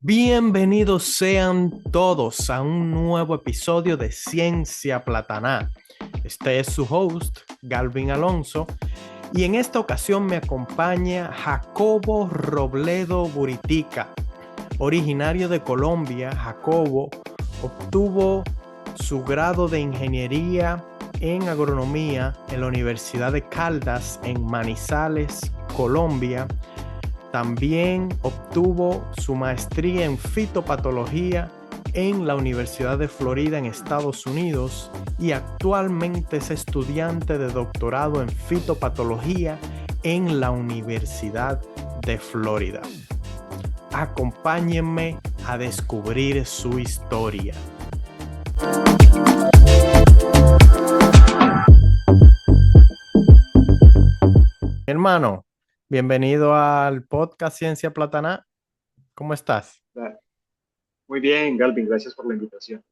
Bienvenidos sean todos a un nuevo episodio de Ciencia Plataná. Este es su host, Galvin Alonso, y en esta ocasión me acompaña Jacobo Robledo Buritica. Originario de Colombia, Jacobo obtuvo su grado de ingeniería en agronomía en la Universidad de Caldas en Manizales, Colombia. También obtuvo su maestría en fitopatología en la Universidad de Florida en Estados Unidos y actualmente es estudiante de doctorado en fitopatología en la Universidad de Florida. Acompáñenme a descubrir su historia. Hermano, bienvenido al podcast Ciencia Plataná. ¿Cómo estás? Muy bien, Galvin, gracias por la invitación.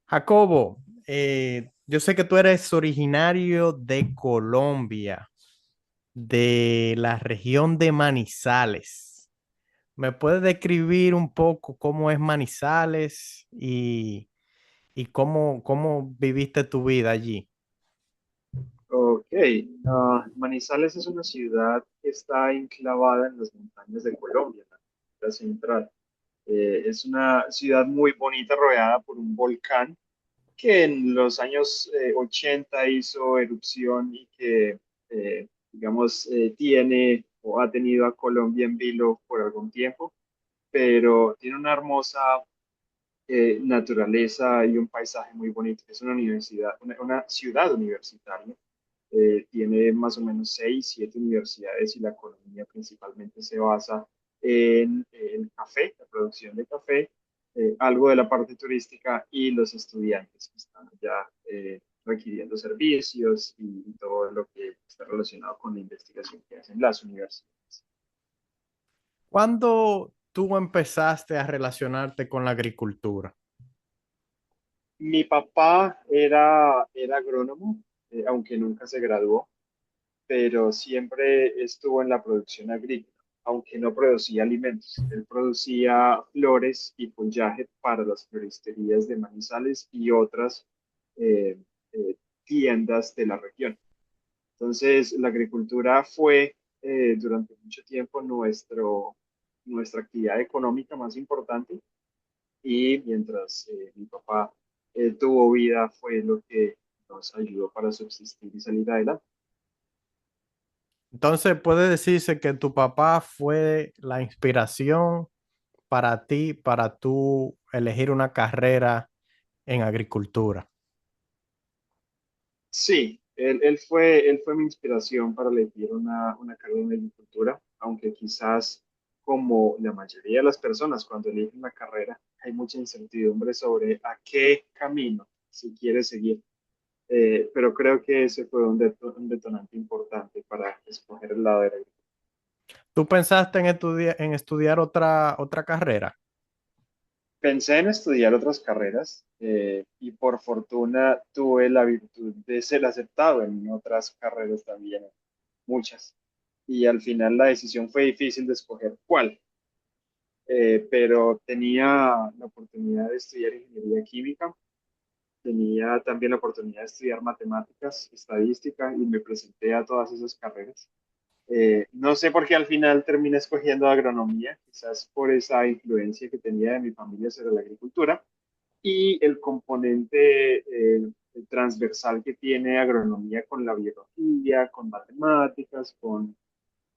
Jacobo, yo sé que tú eres originario de Colombia, de la región de Manizales. ¿Me puedes describir un poco cómo es Manizales y cómo viviste tu vida allí? Ok, Manizales es una ciudad que está enclavada en las montañas de Colombia, en la cordillera central. Es una ciudad muy bonita, rodeada por un volcán que en los años 80 hizo erupción y que, tiene o ha tenido a Colombia en vilo por algún tiempo, pero tiene una hermosa naturaleza y un paisaje muy bonito. Es una universidad, una ciudad universitaria. Tiene más o menos 6, 7 universidades y la economía principalmente se basa en el café, la producción de café, algo de la parte turística y los estudiantes que están ya requiriendo servicios y todo lo que está relacionado con la investigación que hacen las universidades. ¿Cuándo tú empezaste a relacionarte con la agricultura? Mi papá era agrónomo, aunque nunca se graduó, pero siempre estuvo en la producción agrícola, aunque no producía alimentos. Él producía flores y follaje para las floristerías de Manizales y otras eh, eh, tiendas de la región. Entonces, la agricultura fue durante mucho tiempo nuestra actividad económica más importante y mientras mi papá tuvo vida fue lo que nos ayudó para subsistir y salir adelante. Entonces, puede decirse que tu papá fue la inspiración para ti, para tú elegir una carrera en agricultura. Sí, él fue mi inspiración para elegir una carrera en agricultura, aunque quizás como la mayoría de las personas cuando eligen una carrera hay mucha incertidumbre sobre a qué camino si quiere seguir. Pero creo que ese fue un detonante importante para escoger el lado de la agricultura. ¿Tú pensaste en estudiar otra carrera? Pensé en estudiar otras carreras y por fortuna tuve la virtud de ser aceptado en otras carreras también, muchas. Y al final la decisión fue difícil de escoger cuál. Pero tenía la oportunidad de estudiar ingeniería química, tenía también la oportunidad de estudiar matemáticas, estadística y me presenté a todas esas carreras. No sé por qué al final terminé escogiendo agronomía, quizás por esa influencia que tenía de mi familia sobre la agricultura y el componente transversal que tiene agronomía con la biología, con matemáticas, con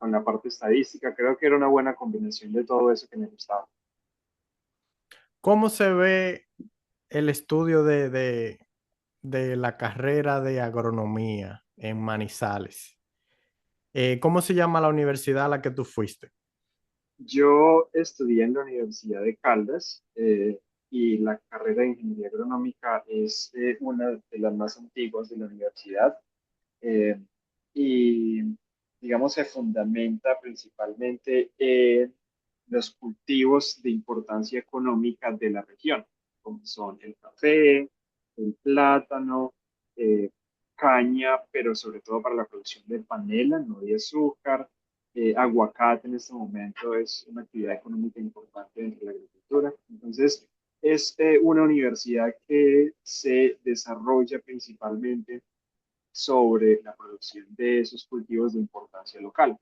la parte estadística. Creo que era una buena combinación de todo eso que me gustaba. ¿Cómo se ve el estudio de la carrera de agronomía en Manizales? ¿Cómo se llama la universidad a la que tú fuiste? Yo estudié en la Universidad de Caldas y la carrera de ingeniería agronómica es una de las más antiguas de la universidad eh, y, digamos, se fundamenta principalmente en los cultivos de importancia económica de la región, como son el café, el plátano, eh, caña, pero sobre todo para la producción de panela, no de azúcar, aguacate en este momento es una actividad económica importante dentro de la agricultura. Entonces, es una universidad que se desarrolla principalmente sobre la producción de esos cultivos de importancia local.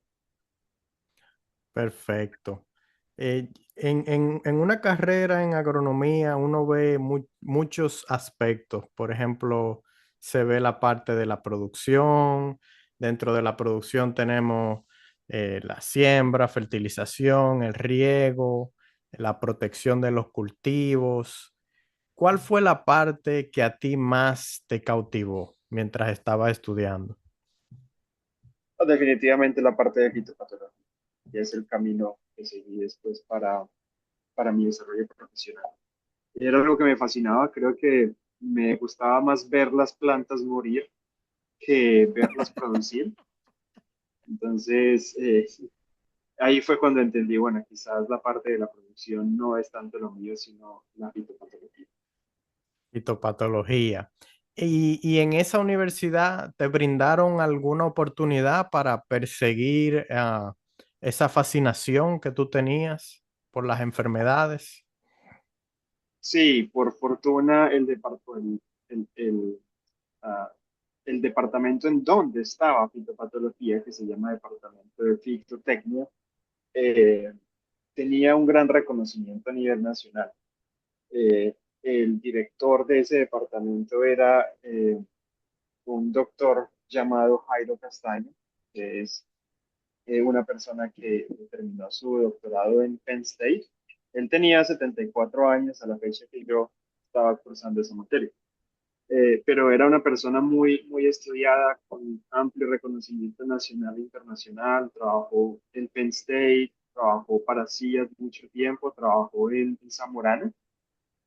Perfecto. En una carrera en agronomía uno ve muchos aspectos. Por ejemplo, se ve la parte de la producción. Dentro de la producción tenemos la siembra, fertilización, el riego, la protección de los cultivos. ¿Cuál fue la parte que a ti más te cautivó mientras estaba estudiando? Definitivamente la parte de fitopatología, que es el camino que seguí después para mi desarrollo profesional. Era algo que me fascinaba, creo que me gustaba más ver las plantas morir que verlas producir. Entonces, ahí fue cuando entendí, bueno, quizás la parte de la producción no es tanto lo mío, sino la fitopatología. Fitopatología. Y en esa universidad te brindaron alguna oportunidad para perseguir esa fascinación que tú tenías por las enfermedades. Sí, por fortuna el, el, ah, el departamento en donde estaba fitopatología, que se llama Departamento de Fitotecnia, eh, tenía un gran reconocimiento a nivel nacional. Eh, el director de ese departamento era un doctor llamado Jairo Castaño, que es una persona que terminó su doctorado en Penn State. Él tenía 74 años a la fecha que yo estaba cursando esa materia. Pero era una persona muy estudiada, con amplio reconocimiento nacional e internacional, trabajó en Penn State, trabajó para CIA mucho tiempo, trabajó en Zamorano,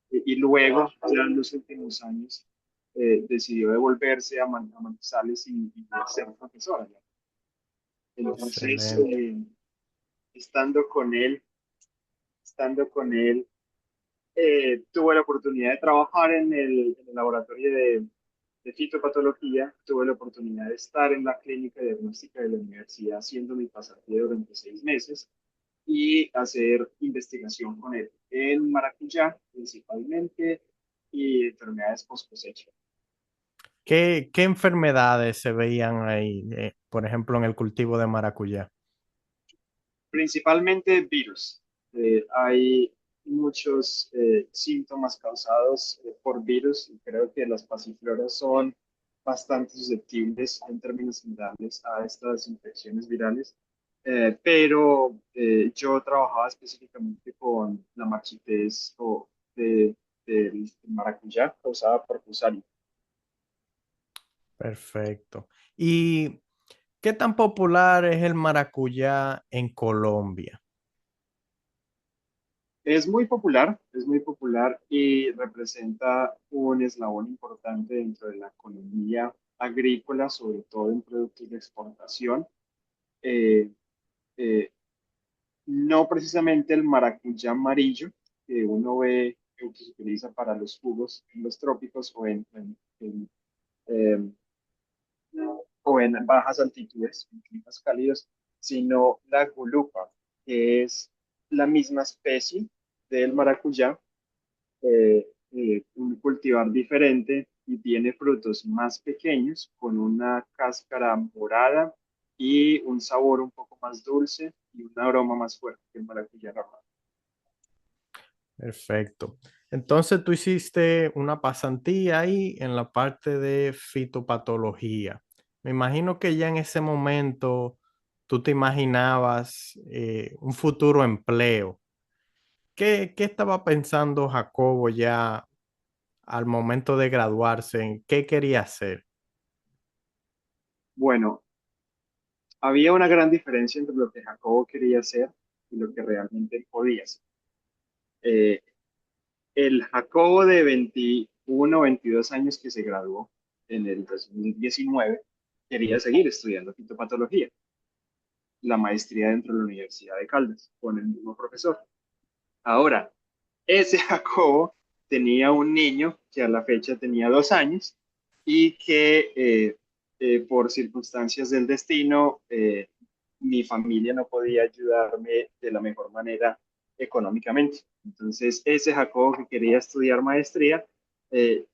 y luego, ya en los últimos años, decidió devolverse a Manizales y ser profesor allá. Entonces, Excelente. estando con él, estando con él, tuve la oportunidad de trabajar en el laboratorio de fitopatología, tuve la oportunidad de estar en la clínica diagnóstica de la universidad haciendo mi pasantía durante 6 meses y hacer investigación con él en maracuyá principalmente y enfermedades post cosecha. ¿Qué enfermedades se veían ahí, por ejemplo, en el cultivo de maracuyá? Principalmente virus. Hay muchos síntomas causados por virus y creo que las pasifloras son bastante susceptibles en términos generales a estas infecciones virales. Pero yo trabajaba específicamente con la marchites del maracuyá causada por Fusarium. Perfecto. ¿Y qué tan popular es el maracuyá en Colombia? Es muy popular y representa un eslabón importante dentro de la economía agrícola, sobre todo en productos de exportación. Eh, eh, no precisamente el maracuyá amarillo que uno ve que se utiliza para los jugos en los trópicos eh, o en bajas altitudes, en climas cálidos, sino la gulupa, que es la misma especie del maracuyá, un cultivar diferente y tiene frutos más pequeños con una cáscara morada y un sabor un poco más dulce y un aroma más fuerte que el maracuyá normal. Perfecto. Entonces tú hiciste una pasantía ahí en la parte de fitopatología. Me imagino que ya en ese momento tú te imaginabas un futuro empleo. ¿Qué estaba pensando Jacobo ya al momento de graduarse? ¿En qué quería hacer? Bueno, había una gran diferencia entre lo que Jacobo quería hacer y lo que realmente podía hacer. Eh, el Jacobo de 21 o 22 años que se graduó en el 2019 quería seguir estudiando fitopatología, la maestría dentro de la Universidad de Caldas, con el mismo profesor. Ahora, ese Jacobo tenía un niño que a la fecha tenía 2 años y que por circunstancias del destino mi familia no podía ayudarme de la mejor manera económicamente. Entonces, ese Jacobo que quería estudiar maestría, eh,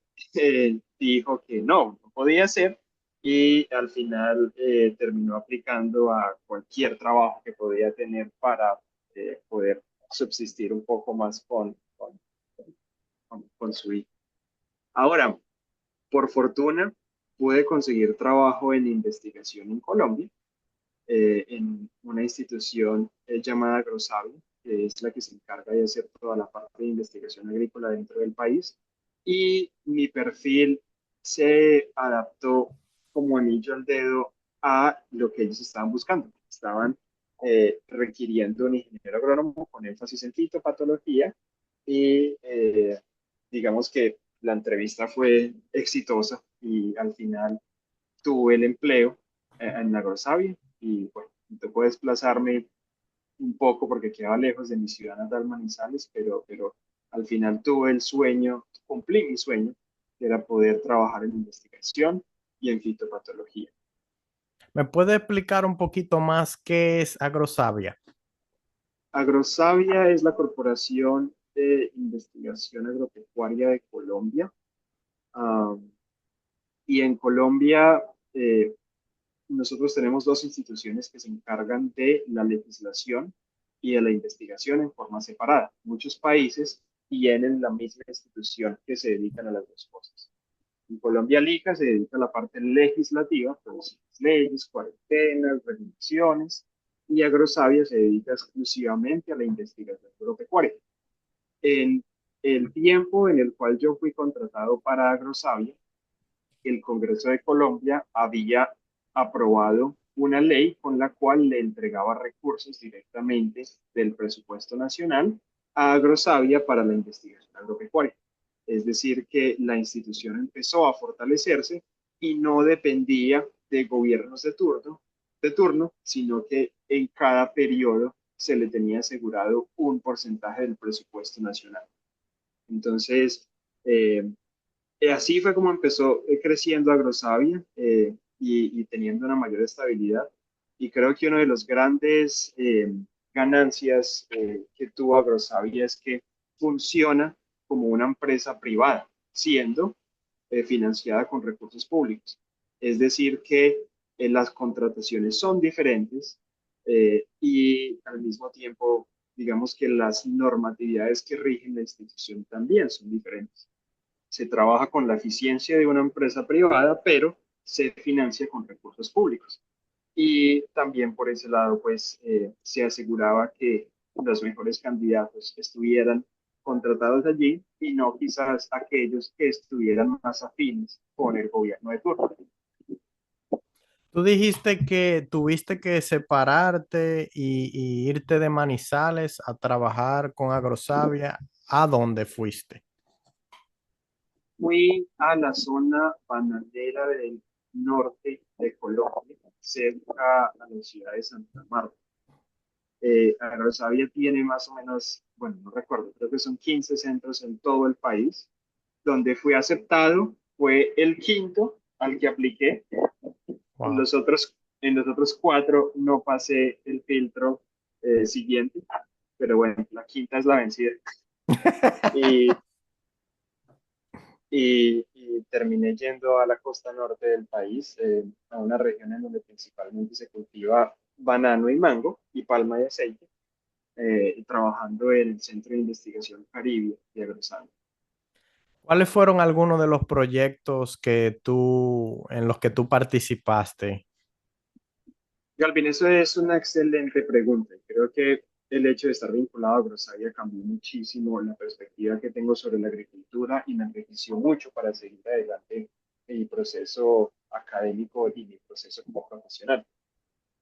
dijo que no podía ser y al final terminó aplicando a cualquier trabajo que podía tener para poder subsistir un poco más con su hijo. Ahora, por fortuna, pude conseguir trabajo en investigación en Colombia, en una institución llamada Agrosavia, que es la que se encarga de hacer toda la parte de investigación agrícola dentro del país. Y mi perfil se adaptó como anillo al dedo a lo que ellos estaban buscando. Estaban requiriendo un ingeniero agrónomo con énfasis en fitopatología y digamos que la entrevista fue exitosa y al final tuve el empleo en Agrosavia y bueno, me tocó desplazarme un poco porque quedaba lejos de mi ciudad natal Manizales, pero al final tuve el sueño, cumplí mi sueño, que era poder trabajar en investigación y en fitopatología. ¿Me puede explicar un poquito más qué es Agrosavia? Agrosavia es la Corporación de Investigación Agropecuaria de Colombia. Um, y en Colombia nosotros tenemos dos instituciones que se encargan de la legislación y de la investigación en forma separada. Muchos países tienen la misma institución que se dedican a las dos cosas. En Colombia, LICA se dedica a la parte legislativa, producir leyes, cuarentenas, regulaciones, y Agrosavia se dedica exclusivamente a la investigación agropecuaria. En el tiempo en el cual yo fui contratado para Agrosavia, el Congreso de Colombia había aprobado una ley con la cual le entregaba recursos directamente del presupuesto nacional a Agrosavia para la investigación agropecuaria. Es decir, que la institución empezó a fortalecerse y no dependía de gobiernos de turno, sino que en cada periodo se le tenía asegurado un porcentaje del presupuesto nacional. Entonces, así fue como empezó creciendo Agrosavia y teniendo una mayor estabilidad. Y creo que uno de los grandes ganancias que tuvo Agrosavia es que funciona como una empresa privada, siendo financiada con recursos públicos. Es decir, que las contrataciones son diferentes y al mismo tiempo, digamos que las normatividades que rigen la institución también son diferentes. Se trabaja con la eficiencia de una empresa privada, pero se financia con recursos públicos. Y también por ese lado, pues, se aseguraba que los mejores candidatos estuvieran contratados allí y no quizás aquellos que estuvieran más afines con el gobierno de turno. Tú dijiste que tuviste que separarte y irte de Manizales a trabajar con Agrosavia. ¿A dónde fuiste? Fui a la zona bananera del norte de Colombia, cerca a la ciudad de Santa Marta. Agrosavia tiene más o menos, bueno, no recuerdo, creo que son 15 centros en todo el país. Donde fui aceptado fue el quinto al que apliqué. En Wow. los otros, en los otros cuatro no pasé el filtro siguiente, pero bueno, la quinta es la vencida. Y, y terminé yendo a la costa norte del país, a una región en donde principalmente se cultiva banano y mango y palma de aceite, trabajando en el Centro de Investigación Caribe de Agrosal. ¿Cuáles fueron algunos de los proyectos en los que tú participaste? Galvin, eso es una excelente pregunta. Creo que el hecho de estar vinculado a Grosaria cambió muchísimo la perspectiva que tengo sobre la agricultura y me enriqueció mucho para seguir adelante en mi proceso académico y mi proceso como profesional.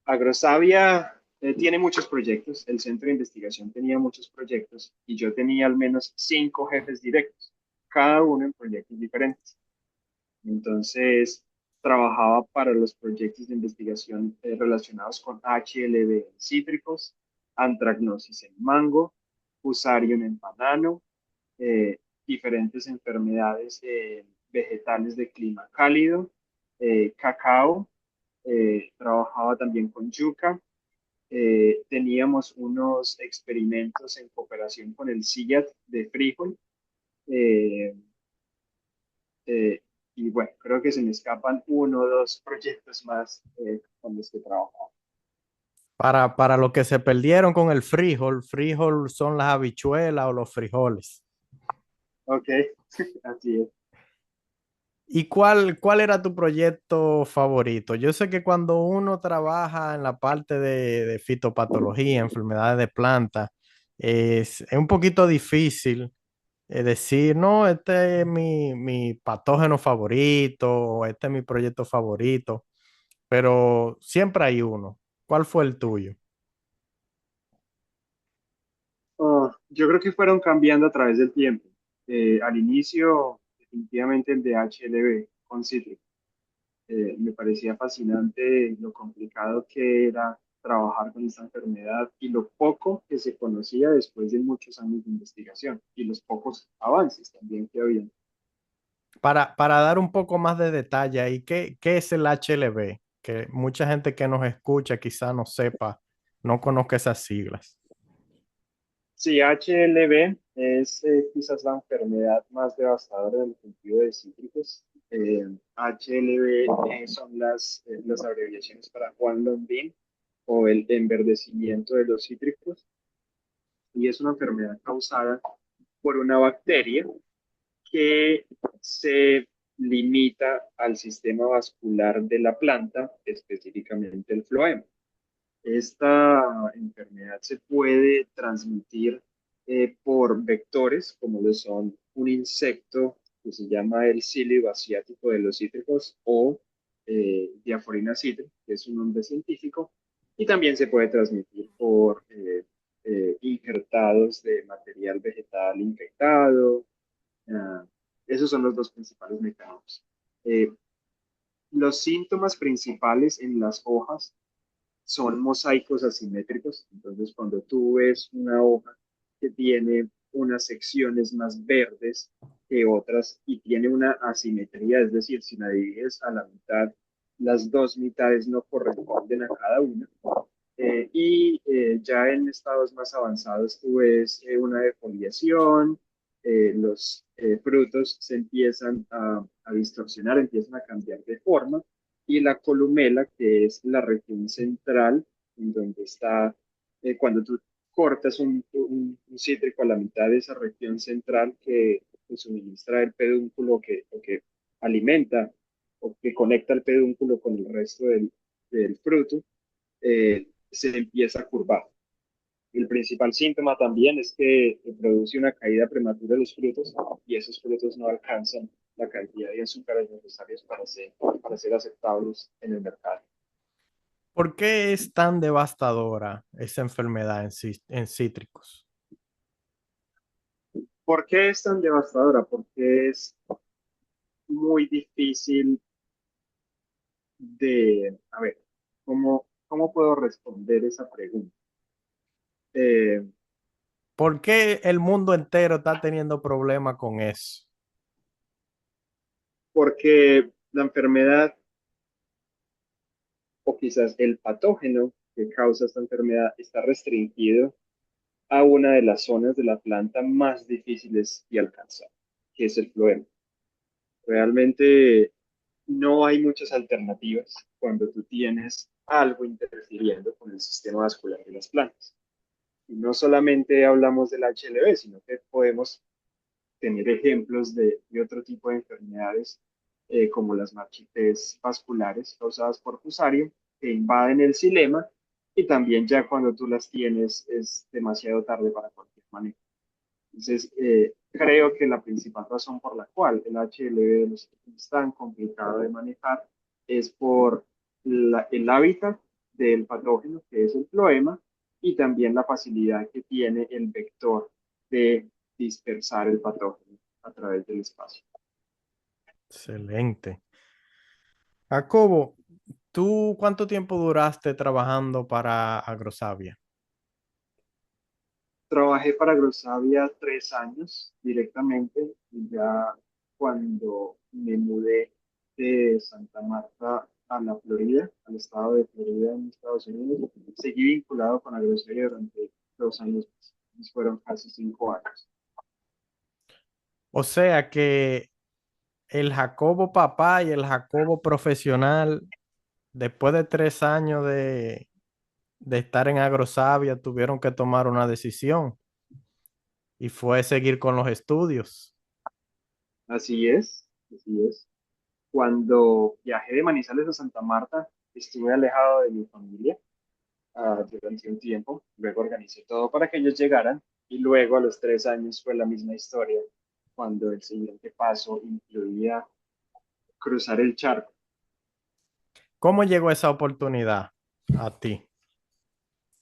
Agrosavia tiene muchos proyectos, el centro de investigación tenía muchos proyectos y yo tenía al menos 5 jefes directos, cada uno en proyectos diferentes. Entonces, trabajaba para los proyectos de investigación relacionados con HLB en cítricos, antragnosis en mango, fusarium en banano, eh, diferentes enfermedades vegetales de clima cálido, cacao, trabajaba también con yuca teníamos unos experimentos en cooperación con el CIAT de Frijol. eh, eh, y bueno, creo que se me escapan uno o dos proyectos más con los que trabajo. Para los que se perdieron con el frijol son las habichuelas o los frijoles. Ok, así es. ¿Y cuál era tu proyecto favorito? Yo sé que cuando uno trabaja en la parte de fitopatología, enfermedades de plantas, es un poquito difícil decir, no, este es mi patógeno favorito, o este es mi proyecto favorito, pero siempre hay uno. ¿Cuál fue el tuyo? Oh, yo creo que fueron cambiando a través del tiempo. Al inicio, definitivamente el de HLB con Citrix. Me parecía fascinante lo complicado que era trabajar con esta enfermedad y lo poco que se conocía después de muchos años de investigación y los pocos avances también que había. Para dar un poco más de detalle ahí, ¿qué es el HLB? Que mucha gente que nos escucha quizá no sepa, no conozca esas siglas. Sí, HLB es quizás la enfermedad más devastadora del cultivo de cítricos. HLB son las abreviaciones para Juan Lombín o el enverdecimiento de los cítricos y es una enfermedad causada por una bacteria que se limita al sistema vascular de la planta, específicamente el floema. Esta enfermedad se puede transmitir por vectores, como lo son un insecto que se llama el cílico asiático de los cítricos o Diaforina citri, que es un nombre científico, y también se puede transmitir por injertados de material vegetal infectado. Ah, esos son los dos principales mecanismos. Eh, los síntomas principales en las hojas son mosaicos asimétricos. Entonces, cuando tú ves una hoja que tiene unas secciones más verdes que otras y tiene una asimetría, es decir, si la divides a la mitad, las dos mitades no corresponden a cada una. Ya en estados más avanzados tú ves una defoliación, los frutos se empiezan a distorsionar, empiezan a cambiar de forma, y la columela, que es la región central, en donde está, cuando tú cortas un cítrico a la mitad de esa región central que suministra el pedúnculo o que alimenta o que conecta el pedúnculo con el resto del fruto, se empieza a curvar. El principal síntoma también es que produce una caída prematura de los frutos y esos frutos no alcanzan la cantidad de azúcares necesarios para ser aceptables en el mercado. ¿Por qué es tan devastadora esa enfermedad en cítricos? ¿Por qué es tan devastadora? Porque es muy difícil a ver, ¿cómo puedo responder esa pregunta? Eh, ¿Por qué el mundo entero está teniendo problemas con eso? porque la enfermedad o quizás el patógeno que causa esta enfermedad está restringido a una de las zonas de la planta más difíciles de alcanzar, que es el floema. Realmente no hay muchas alternativas cuando tú tienes algo interfiriendo con el sistema vascular de las plantas. Y no solamente hablamos del HLV, sino que podemos tener ejemplos de otro tipo de enfermedades como las marchites vasculares causadas por Fusarium, que invaden el xilema y también ya cuando tú las tienes es demasiado tarde para cualquier manejo. Entonces, creo que la principal razón por la cual el HLV es tan complicado de manejar es por el hábitat del patógeno, que es el floema, y también la facilidad que tiene el vector de dispersar el patógeno a través del espacio. Excelente. Jacobo, ¿tú cuánto tiempo duraste trabajando para Agrosavia? Trabajé para Grosavia 3 años directamente y ya cuando me mudé de Santa Marta a la Florida, al estado de Florida en Estados Unidos. Seguí vinculado con Agrosería durante 2 años más. Fueron casi 5 años. O sea que el Jacobo papá y el Jacobo profesional, después de 3 años de estar en Agrosavia, tuvieron que tomar una decisión y fue seguir con los estudios. Así es, así es. Cuando viajé de Manizales a Santa Marta, estuve alejado de mi familia durante un tiempo. Luego organicé todo para que ellos llegaran y luego a los 3 años fue la misma historia, cuando el siguiente paso incluía cruzar el charco. ¿Cómo llegó esa oportunidad a ti?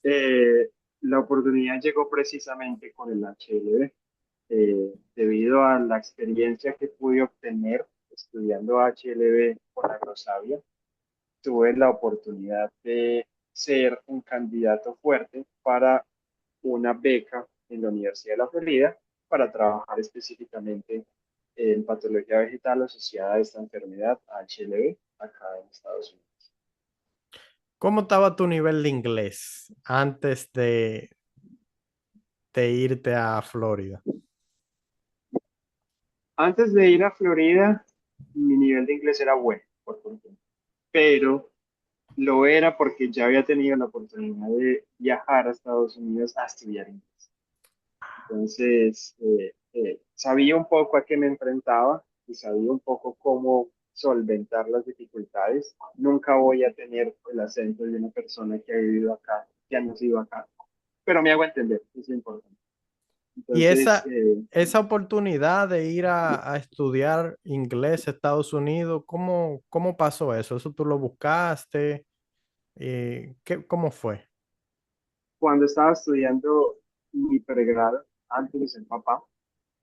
Eh, la oportunidad llegó precisamente con el HLB, debido a la experiencia que pude obtener estudiando HLB con Agrosavia. Tuve la oportunidad de ser un candidato fuerte para una beca en la Universidad de la Florida para trabajar específicamente en patología vegetal asociada a esta enfermedad HLV acá en Estados Unidos. ¿Cómo estaba tu nivel de inglés antes de irte a Florida? Antes de ir a Florida, mi nivel de inglés era bueno, por fortuna, pero lo era porque ya había tenido la oportunidad de viajar a Estados Unidos a estudiar inglés. Entonces, sabía un poco a qué me enfrentaba y sabía un poco cómo solventar las dificultades. Nunca voy a tener el acento de una persona que ha vivido acá, que ha nacido acá, pero me hago entender, es lo importante. Y Entonces, esa oportunidad de ir a estudiar inglés a Estados Unidos, ¿cómo pasó eso? ¿Eso tú lo buscaste? ¿Cómo fue? cuando estaba estudiando mi pregrado, antes de ser papá,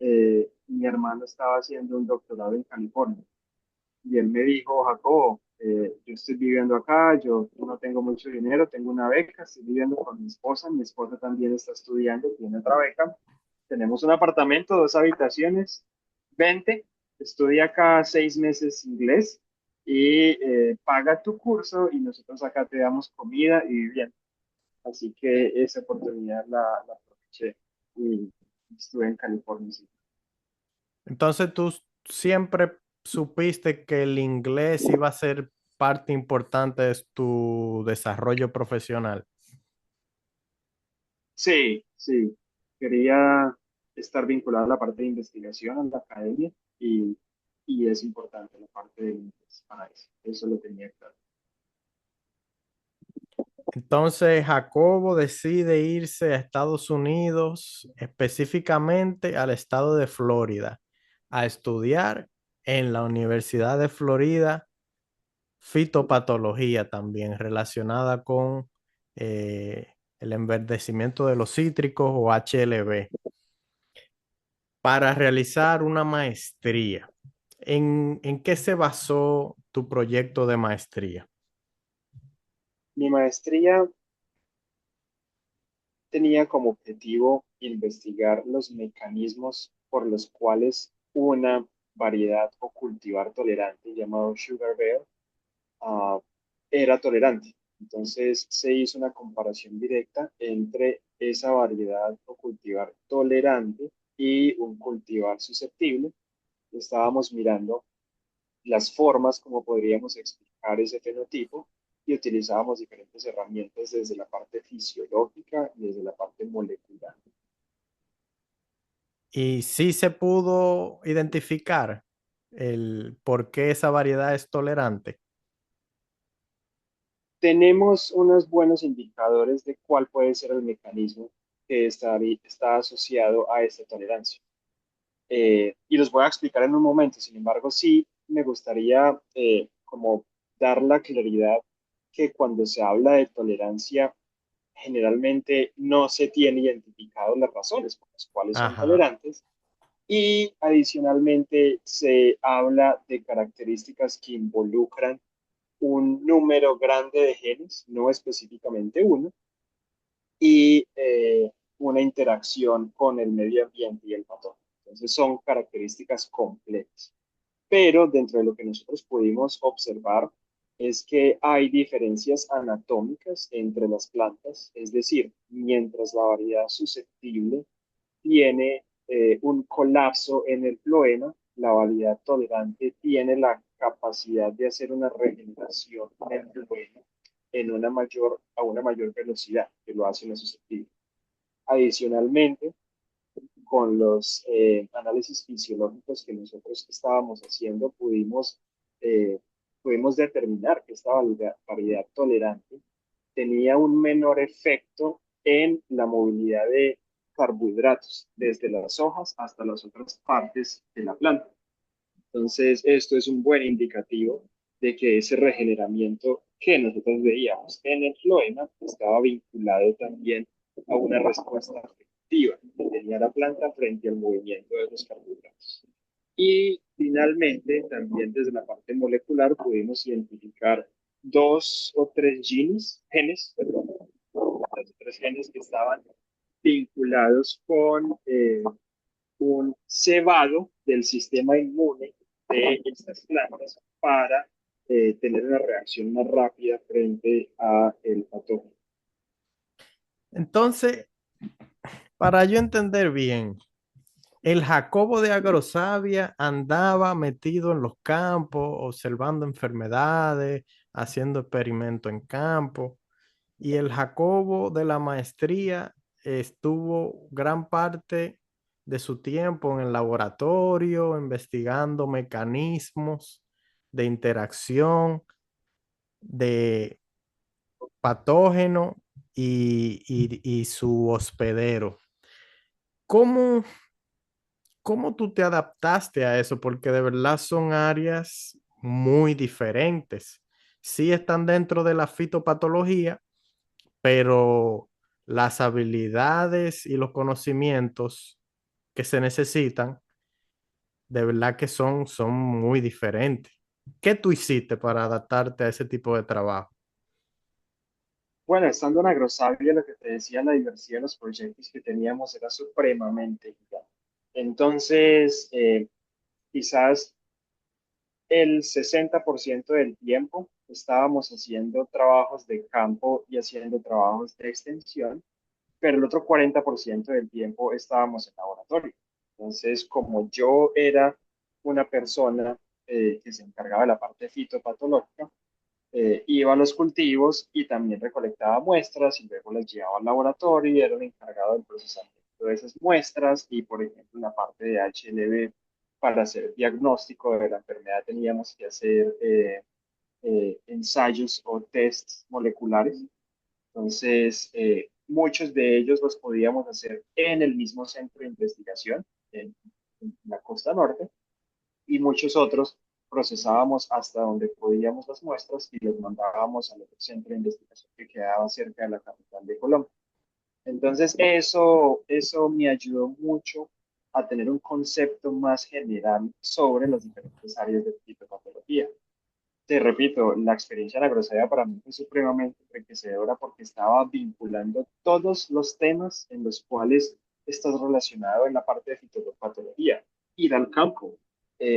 mi hermano estaba haciendo un doctorado en California. Y él me dijo, Jacobo, yo estoy viviendo acá, yo no tengo mucho dinero, tengo una beca, estoy viviendo con mi esposa también está estudiando, tiene otra beca, tenemos un apartamento, 2 habitaciones, vente, estudia acá 6 meses inglés y paga tu curso y nosotros acá te damos comida y vivienda. Así que esa oportunidad la aproveché y estuve en California. Sí. Entonces tú siempre supiste que el inglés iba a ser parte importante de tu desarrollo profesional. Sí, sí. Quería estar vinculado a la parte de investigación, en la academia, y, y es importante la parte de inglés para eso. Eso lo tenía claro. Entonces Jacobo decide irse a Estados Unidos, específicamente al estado de Florida, a estudiar en la Universidad de Florida fitopatología también relacionada con el enverdecimiento de los cítricos o HLB para realizar una maestría. ¿En qué se basó tu proyecto de maestría? Mi maestría tenía como objetivo investigar los mecanismos por los cuales una variedad o cultivar tolerante llamado sugar bear ah, era tolerante. Entonces se hizo una comparación directa entre esa variedad o cultivar tolerante y un cultivar susceptible. Estábamos mirando las formas como podríamos explicar ese fenotipo y utilizábamos diferentes herramientas desde la parte fisiológica y desde la parte molecular. Y sí se pudo identificar el por qué esa variedad es tolerante. Tenemos unos buenos indicadores de cuál puede ser el mecanismo que está asociado a esta tolerancia. Y los voy a explicar en un momento. Sin embargo, sí me gustaría como dar la claridad que cuando se habla de tolerancia, generalmente no se tiene identificado las razones por las cuales son Ajá. tolerantes y adicionalmente se habla de características que involucran un número grande de genes, no específicamente uno, y una interacción con el medio ambiente y el patógeno. Entonces son características completas. Pero dentro de lo que nosotros pudimos observar es que hay diferencias anatómicas entre las plantas, es decir, mientras la variedad susceptible tiene un colapso en el floema, la variedad tolerante tiene la capacidad de hacer una regeneración en el floema a una mayor velocidad que lo hace la susceptible. Adicionalmente, con los análisis fisiológicos que nosotros estábamos haciendo, eh, pudimos determinar que esta variedad tolerante tenía un menor efecto en la movilidad de carbohidratos, desde las hojas hasta las otras partes de la planta. Entonces, esto es un buen indicativo de que ese regeneramiento que nosotros veíamos en el floema estaba vinculado también a una respuesta afectiva que tenía la planta frente al movimiento de los carbohidratos. Y finalmente, también desde la parte molecular pudimos identificar dos o tres perdón, dos o tres genes que estaban vinculados con un cebado del sistema inmune de estas plantas para tener una reacción más rápida frente a el patógeno. Entonces, para yo entender bien, el Jacobo de Agrosavia andaba metido en los campos, observando enfermedades, haciendo experimentos en campo, y el Jacobo de la maestría estuvo gran parte de su tiempo en el laboratorio, investigando mecanismos de interacción de patógeno y su hospedero. ¿Cómo, ¿Cómo tú te adaptaste a eso? Porque de verdad son áreas muy diferentes. Sí están dentro de la fitopatología, pero las habilidades y los conocimientos que se necesitan, de verdad que son muy diferentes. ¿Qué tú hiciste para adaptarte a ese tipo de trabajo? Bueno, estando en Agrosavia, lo que te decía, la diversidad de los proyectos que teníamos era supremamente gigante. Entonces, quizás el 60% del tiempo estábamos haciendo trabajos de campo y haciendo trabajos de extensión, pero el otro 40% del tiempo estábamos en laboratorio. Entonces, como yo era una persona que se encargaba de la parte fitopatológica, iba a los cultivos y también recolectaba muestras y luego las llevaba al laboratorio y era el encargado del procesamiento de esas muestras y, por ejemplo, en la parte de HLV, para hacer diagnóstico de la enfermedad teníamos que hacer ensayos o tests moleculares. Entonces, muchos de ellos los podíamos hacer en el mismo centro de investigación, en la costa norte, y muchos otros procesábamos hasta donde podíamos las muestras y los mandábamos al otro centro de investigación que quedaba cerca de la capital de Colombia. Entonces, eso me ayudó mucho a tener un concepto más general sobre las diferentes áreas de fitopatología. Te repito, la experiencia en la grosería para mí fue supremamente enriquecedora porque estaba vinculando todos los temas en los cuales estás relacionado en la parte de fitopatología. Ir al campo,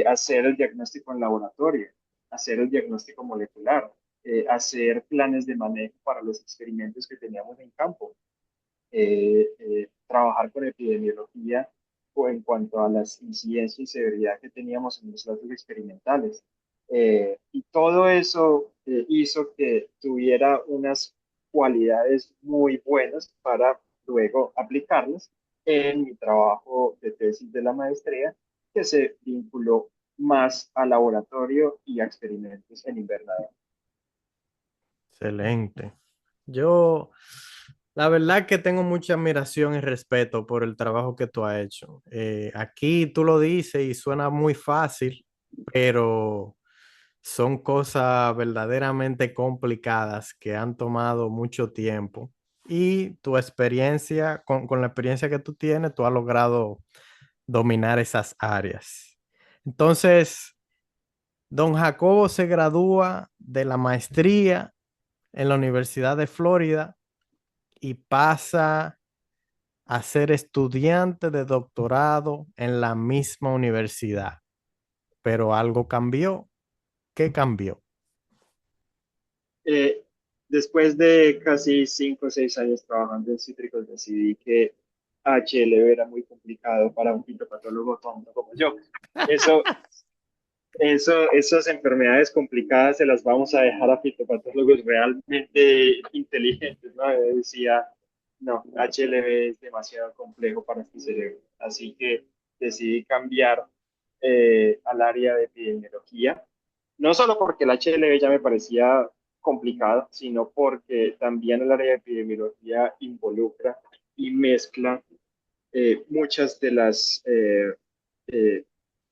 hacer el diagnóstico en laboratorio, hacer el diagnóstico molecular, hacer planes de manejo para los experimentos que teníamos en campo, trabajar con epidemiología o en cuanto a las incidencias y severidad que teníamos en los datos experimentales. Y todo eso hizo que tuviera unas cualidades muy buenas para luego aplicarlas en mi trabajo de tesis de la maestría, que se vinculó más al laboratorio y a experimentos en invernadero. Excelente. Yo, la verdad que tengo mucha admiración y respeto por el trabajo que tú has hecho. Aquí tú lo dices y suena muy fácil, pero son cosas verdaderamente complicadas que han tomado mucho tiempo. Y tu experiencia, con la experiencia que tú tienes, tú has logrado dominar esas áreas. Entonces, don Jacobo se gradúa de la maestría en la Universidad de Florida y pasa a ser estudiante de doctorado en la misma universidad. Pero algo cambió. ¿Qué cambió? Eh, Después de casi 5 o 6 años trabajando en cítricos, decidí que HLV era muy complicado para un fitopatólogo tonto como yo. Eso, esas enfermedades complicadas se las vamos a dejar a fitopatólogos realmente inteligentes, ¿no? Yo decía, no, HLV es demasiado complejo para este cerebro. Así que decidí cambiar al área de epidemiología, no solo porque el HLV ya me parecía complicado, sino porque también el área de epidemiología involucra y mezcla muchas de las eh,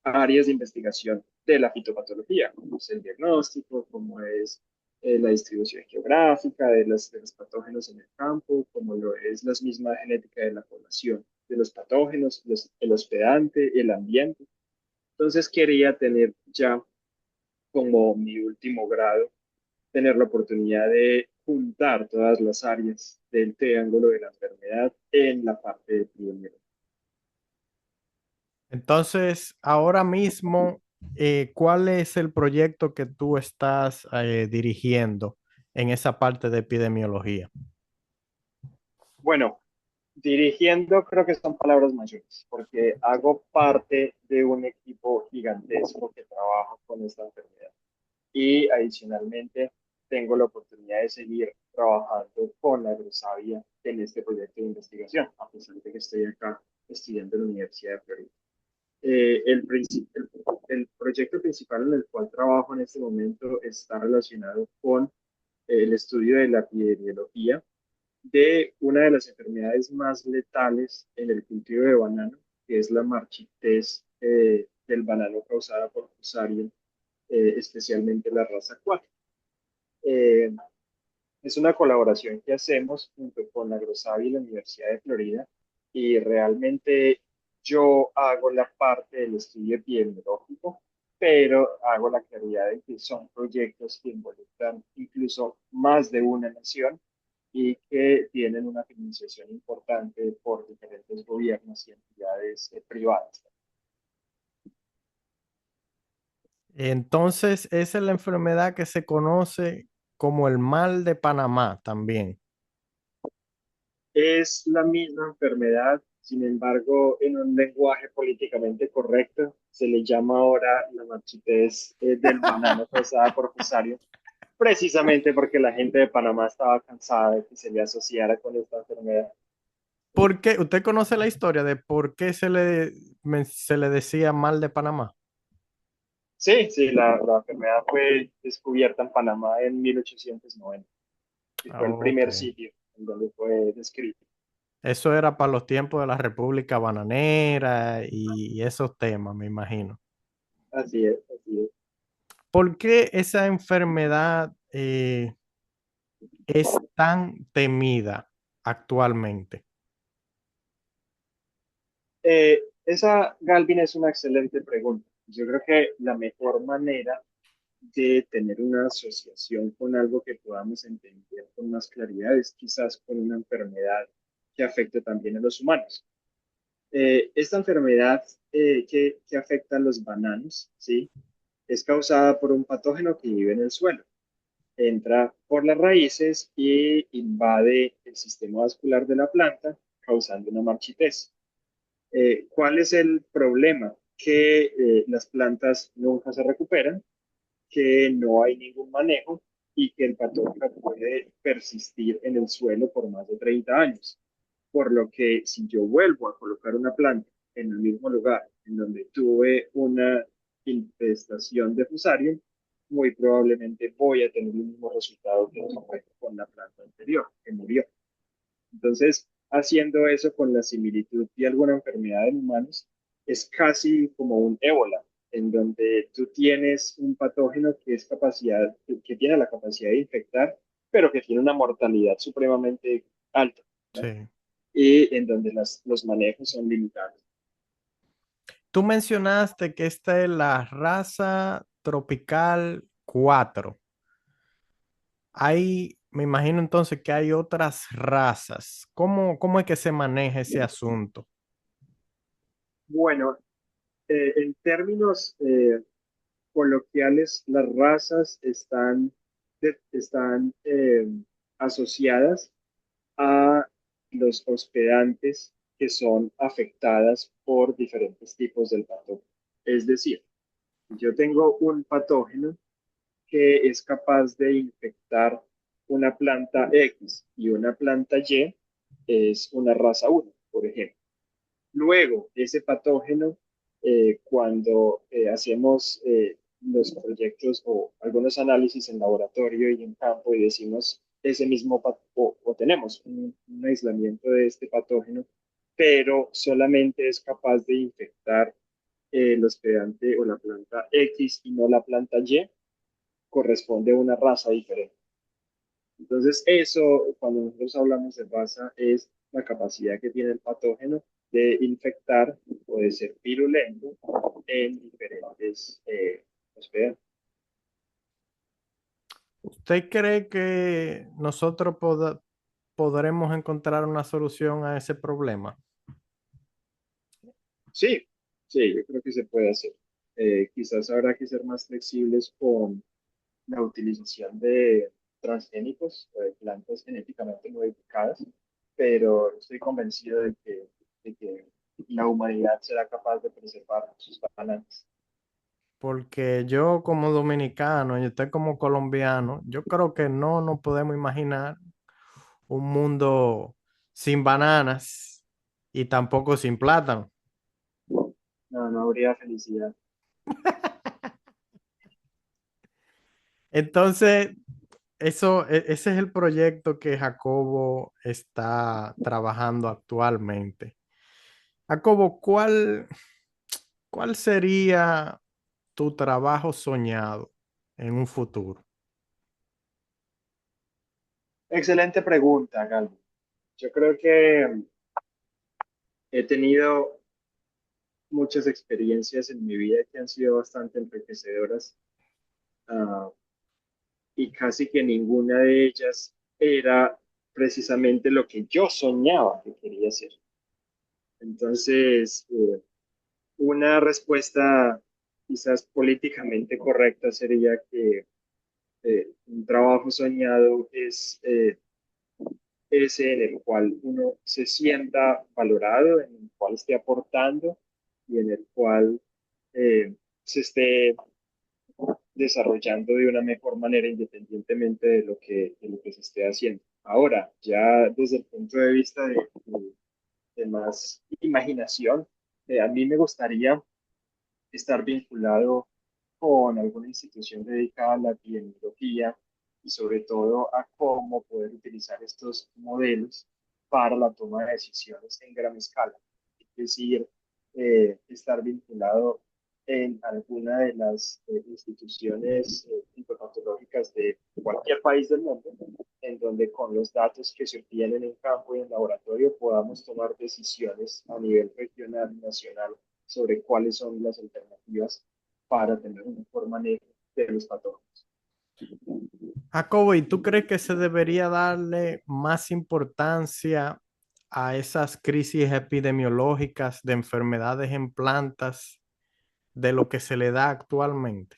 áreas de investigación de la fitopatología, como es el diagnóstico, como es la distribución geográfica de los patógenos en el campo, como lo es la misma genética de la población, de los patógenos, el hospedante, el ambiente. Entonces quería tener ya como mi último grado, tener la oportunidad de juntar todas las áreas del triángulo de la enfermedad en la parte de epidemiología. Entonces, ahora mismo, ¿cuál es el proyecto que tú estás dirigiendo en esa parte de epidemiología? Bueno, dirigiendo creo que son palabras mayores, porque hago parte de un equipo gigantesco que trabaja con esta enfermedad. Y adicionalmente tengo la oportunidad de seguir trabajando con la Grosavia en este proyecto de investigación, a pesar de que estoy acá estudiando en la Universidad de Florida. El proyecto principal en el cual trabajo en este momento está relacionado con el estudio de la epidemiología de una de las enfermedades más letales en el cultivo de banano, que es la marchitez del banano causada por Fusarium, especialmente la raza 4. Eh, es una colaboración que hacemos junto con la Grosavi y la Universidad de Florida, y realmente yo hago la parte del estudio epidemiológico, pero hago la claridad de que son proyectos que involucran incluso más de una nación y que tienen una financiación importante por diferentes gobiernos y entidades privadas. Entonces, esa es la enfermedad que se conoce como el mal de Panamá también. Es la misma enfermedad, sin embargo, en un lenguaje políticamente correcto, se le llama ahora la marchitez del banano causada por Fusarium, precisamente porque la gente de Panamá estaba cansada de que se le asociara con esta enfermedad. ¿Por qué? ¿Usted conoce la historia de por qué se le decía mal de Panamá? Sí, sí, la enfermedad fue descubierta en Panamá en 1890 y Ah, fue el ok. primer sitio en donde fue descrito. Eso era para los tiempos de la República Bananera y esos temas, me imagino. Así es, así es. ¿Por qué esa enfermedad es tan temida actualmente? Esa, Galvin, es una excelente pregunta. Yo creo que la mejor manera de tener una asociación con algo que podamos entender con más claridad es quizás con una enfermedad que afecte también a los humanos. Esta enfermedad que afecta a los bananos, ¿sí? Es causada por un patógeno que vive en el suelo. Entra por las raíces y invade el sistema vascular de la planta, causando una marchitez. ¿Cuál es el problema? Que las plantas nunca se recuperan, que no hay ningún manejo y que el patógeno puede persistir en el suelo por más de 30 años. Por lo que si yo vuelvo a colocar una planta en el mismo lugar en donde tuve una infestación de fusarium, muy probablemente voy a tener el mismo resultado que tuve con la planta anterior, que murió. Entonces, haciendo eso con la similitud de alguna enfermedad en humanos, es casi como un ébola, en donde tú tienes un patógeno que tiene la capacidad de infectar, pero que tiene una mortalidad supremamente alta, ¿no? Sí. Y en donde los manejos son limitados. Tú mencionaste que esta es la raza tropical 4. Me imagino entonces que hay otras razas. ¿Cómo es que se maneja ese asunto? Bueno, en términos coloquiales, las razas están están asociadas a los hospedantes que son afectadas por diferentes tipos del patógeno. Es decir, yo tengo un patógeno que es capaz de infectar una planta X y una planta Y, es una raza 1, por ejemplo. Luego, ese patógeno, cuando hacemos los proyectos o algunos análisis en laboratorio y en campo y decimos ese mismo o tenemos un aislamiento de este patógeno, pero solamente es capaz de infectar el hospedante o la planta X y no la planta Y, corresponde a una raza diferente. Entonces, eso, cuando nosotros hablamos de raza, es la capacidad que tiene el patógeno de infectar o de ser virulento en diferentes hospedajes. ¿Usted cree que nosotros podremos encontrar una solución a ese problema? Sí, sí, yo creo que se puede hacer. Quizás habrá que ser más flexibles con la utilización de transgénicos o de plantas genéticamente modificadas, pero estoy convencido de que la humanidad será capaz de preservar sus bananas. Porque yo como dominicano y usted como colombiano, yo creo que no nos podemos imaginar un mundo sin bananas y tampoco sin plátano. No, no habría felicidad. Entonces, ese es el proyecto que Jacobo está trabajando actualmente. Jacobo, ¿cuál sería tu trabajo soñado en un futuro? Excelente pregunta, Galvin. Yo creo que he tenido muchas experiencias en mi vida que han sido bastante enriquecedoras, ah, y casi que ninguna de ellas era precisamente lo que yo soñaba que quería hacer. Entonces, una respuesta quizás políticamente correcta sería que un trabajo soñado es ese en el cual uno se sienta valorado, en el cual esté aportando y en el cual se esté desarrollando de una mejor manera independientemente de lo que se esté haciendo. Ahora, ya desde el punto de vista de más imaginación, a mí me gustaría estar vinculado con alguna institución dedicada a la epidemiología y sobre todo a cómo poder utilizar estos modelos para la toma de decisiones en gran escala. Es decir, estar vinculado en alguna de las instituciones patológicas de cualquier país del mundo, en donde con los datos que se obtienen en campo y en laboratorio podamos tomar decisiones a nivel regional y nacional sobre cuáles son las alternativas para tener un mejor manejo de los patógenos. Jacobo, ¿y tú crees que se debería darle más importancia a esas crisis epidemiológicas de enfermedades en plantas de lo que se le da actualmente?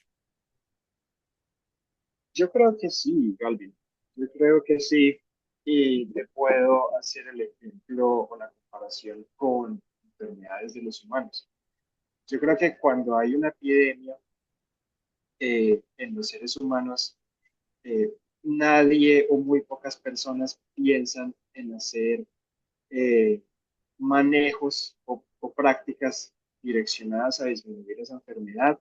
Yo creo que sí, Galvin. Yo creo que sí. Y te puedo hacer el ejemplo o la comparación con enfermedades de los humanos. Yo creo que cuando hay una epidemia en los seres humanos, eh, nadie o muy pocas personas piensan en hacer eh, manejos o prácticas direccionadas a disminuir esa enfermedad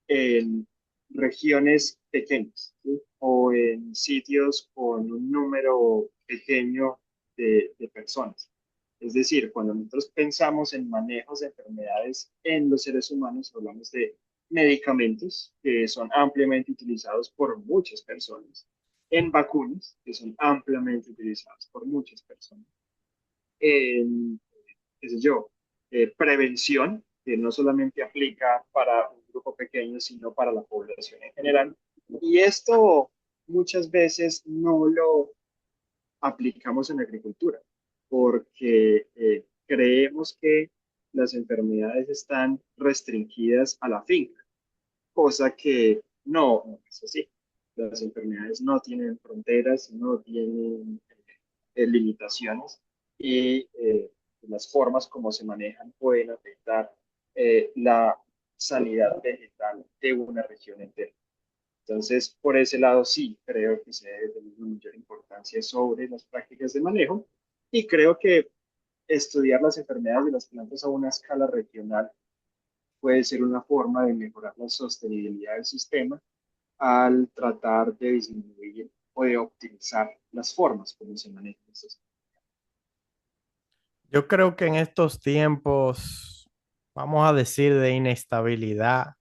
en regiones pequeñas, ¿sí? O en sitios con un número pequeño de personas. Es decir, cuando nosotros pensamos en manejos de enfermedades en los seres humanos, hablamos de medicamentos que son ampliamente utilizados por muchas personas, en vacunas que son ampliamente utilizadas por muchas personas, en, qué sé yo, prevención, que no solamente aplica para un grupo pequeño, sino para la población en general. Y esto muchas veces no lo aplicamos en la agricultura, porque creemos que las enfermedades están restringidas a la finca, cosa que no es así. las enfermedades no tienen fronteras, no tienen limitaciones y las formas como se manejan pueden afectar la sanidad vegetal de una región entera. Entonces, por ese lado, sí, creo que se debe tener una mayor importancia sobre las prácticas de manejo y creo que estudiar las enfermedades de las plantas a una escala regional puede ser una forma de mejorar la sostenibilidad del sistema al tratar de disminuir o de optimizar las formas como se manejan estos. Yo creo que en estos tiempos, vamos a decir, de inestabilidad,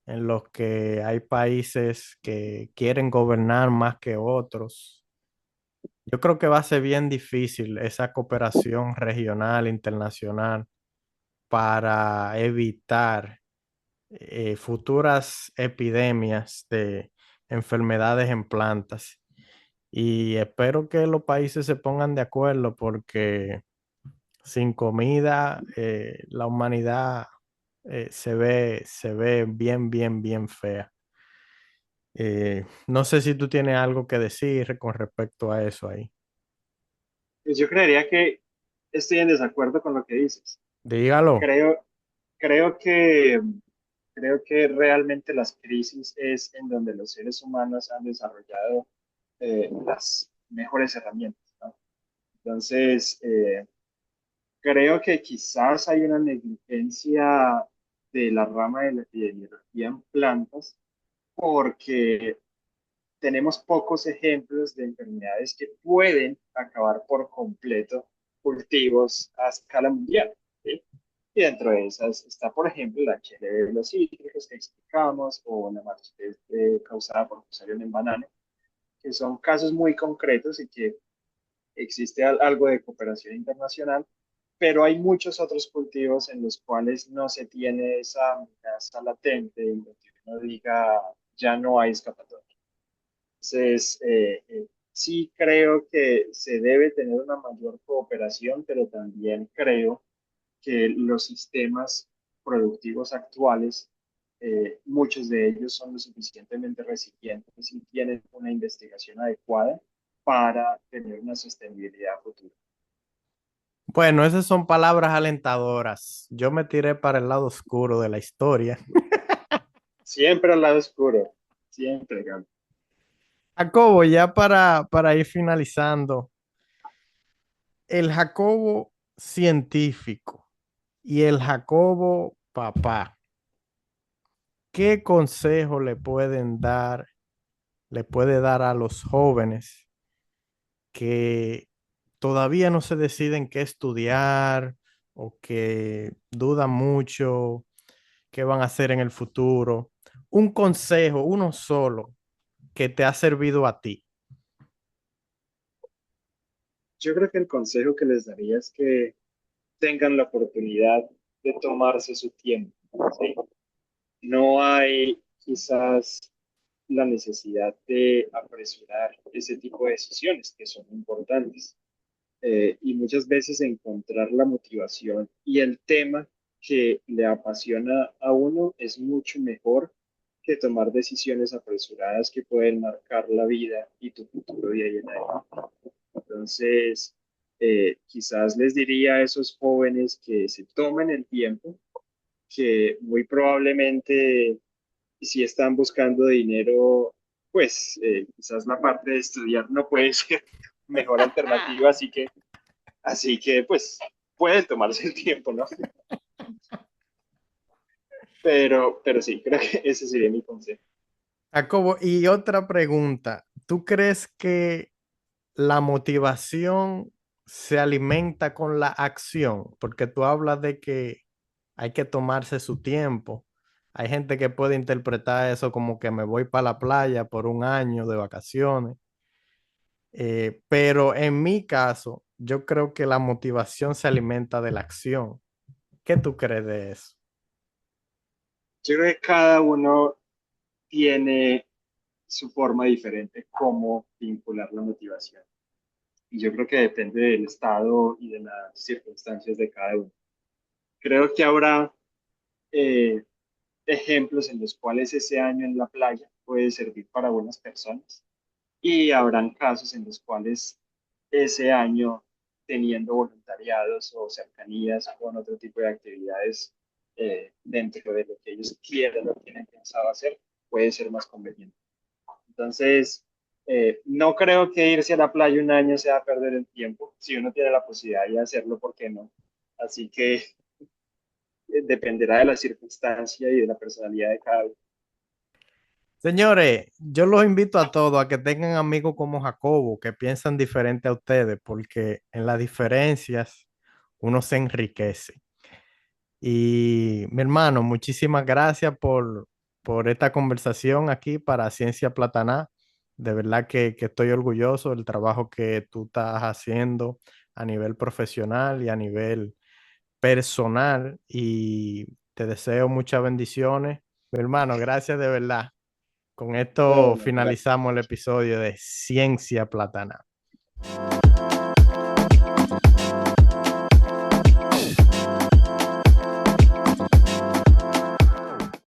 en los que hay países que quieren gobernar más que otros, yo creo que va a ser bien difícil esa cooperación regional, internacional, para evitar futuras epidemias de enfermedades en plantas. Y espero que los países se pongan de acuerdo porque sin comida la humanidad se ve bien, bien, bien fea. No sé si tú tienes algo que decir con respecto a eso ahí. Pues yo creería que estoy en desacuerdo con lo que dices. Dígalo. Creo, creo que, creo que realmente las crisis es en donde los seres humanos han desarrollado las mejores herramientas, ¿no? Entonces, creo que quizás hay una negligencia de la rama de la epidemiología en plantas porque tenemos pocos ejemplos de enfermedades que pueden acabar por completo cultivos a escala mundial, ¿sí? Y dentro de esas está, por ejemplo, la HLV de los cítricos que explicamos o la marchitez causada por Fusarium en banano, que son casos muy concretos y que existe algo de cooperación internacional, pero hay muchos otros cultivos en los cuales no se tiene esa amenaza latente, en donde uno diga, ya no hay escapatoria. Entonces, sí creo que se debe tener una mayor cooperación, pero también creo que los sistemas productivos actuales, muchos de ellos son lo suficientemente resilientes y tienen una investigación adecuada para tener una sostenibilidad futura. Bueno, esas son palabras alentadoras. Yo me tiré para el lado oscuro de la historia. Siempre al lado oscuro, siempre, Gaby. Jacobo, ya para ir finalizando, el Jacobo científico y el Jacobo papá, ¿qué consejo le puede dar a los jóvenes que todavía no se deciden qué estudiar o que dudan mucho qué van a hacer en el futuro? Un consejo, uno solo, que te ha servido a ti. Yo creo que el consejo que les daría es que tengan la oportunidad de tomarse su tiempo, ¿sí? No hay quizás la necesidad de apresurar ese tipo de decisiones que son importantes. Y muchas veces encontrar la motivación y el tema que le apasiona a uno es mucho mejor que tomar decisiones apresuradas que pueden marcar la vida y tu futuro de ahí en adelante. Entonces, quizás les diría a esos jóvenes que se tomen el tiempo, que muy probablemente si están buscando dinero, pues quizás la parte de estudiar no puede ser mejor alternativa, así que pues pueden tomarse el tiempo, ¿no? Pero sí, creo que ese sería mi consejo. Jacobo, y otra pregunta, ¿tú crees que la motivación se alimenta con la acción? Porque tú hablas de que hay que tomarse su tiempo. Hay gente que puede interpretar eso como que me voy para la playa por un año de vacaciones. Pero en mi caso, yo creo que la motivación se alimenta de la acción. ¿Qué tú crees de eso? Yo creo que cada uno tiene su forma diferente cómo vincular la motivación. Y yo creo que depende del estado y de las circunstancias de cada uno. Creo que habrá ejemplos en los cuales ese año en la playa puede servir para buenas personas y habrán casos en los cuales ese año, teniendo voluntariados o cercanías con otro tipo de actividades dentro de lo que ellos quieran o tienen pensado hacer, puede ser más conveniente. Entonces, no creo que irse a la playa un año sea perder el tiempo. Si uno tiene la posibilidad de hacerlo, ¿por qué no? Así que dependerá de la circunstancia y de la personalidad de cada uno. Señores, yo los invito a todos a que tengan amigos como Jacobo, que piensan diferente a ustedes, porque en las diferencias uno se enriquece. Y mi hermano, muchísimas gracias por esta conversación aquí para Ciencia Plataná. De verdad que estoy orgulloso del trabajo que tú estás haciendo a nivel profesional y a nivel personal. Y te deseo muchas bendiciones. Mi hermano, gracias de verdad. Con esto Bueno, gracias. finalizamos el episodio de Ciencia Plataná.